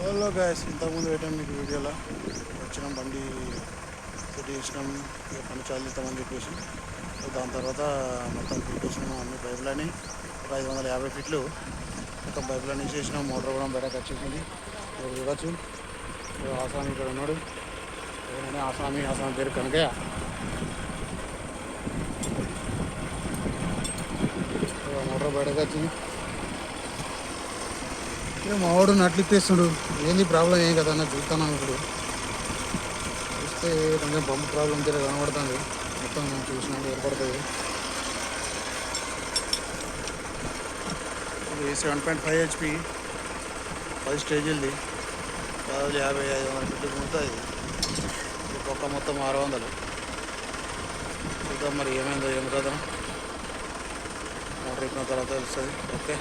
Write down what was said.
Hello guys, ఇంతకుముందు పెట్టాం మీకు వీడియోలో వచ్చినాం, బండి సెట్ చేసినాం, పని చాలు చేస్తామని చెప్పేసి. దాని తర్వాత మొత్తం పీకేసినాం అన్ని పైపులని. ఒక 550 ఫీట్లు మొత్తం పైపులని వేసేసినాం. మోటార్ కూడా బయటకు వచ్చేసింది. మీరు చూడొచ్చు. ఆసామి ఇక్కడ ఉన్నాడు. ఆసామి పేరు కనకయ్య. మోటార్ బయటకు వచ్చింది. మా వాడు నట్లు ఇప్పేస్తుడు. ఏంది ప్రాబ్లం ఏం కదా అన్న చూస్తున్నాం. ఇప్పుడు చూస్తే కొంచెం పంపు ప్రాబ్లం జర కనబడుతుంది. మొత్తం చూసినాక ఏర్పడుతుంది. ఇది 7.5 HP 10 స్టేజీలది. 50-500 ఫీట్లు ఉంటుంది. ఇది పక్క మొత్తం 600. చూద్దాం మరి ఏమైందో ఏం కదా. మోటార్ ఎక్కిన తర్వాత తెలుస్తుంది. ఓకే.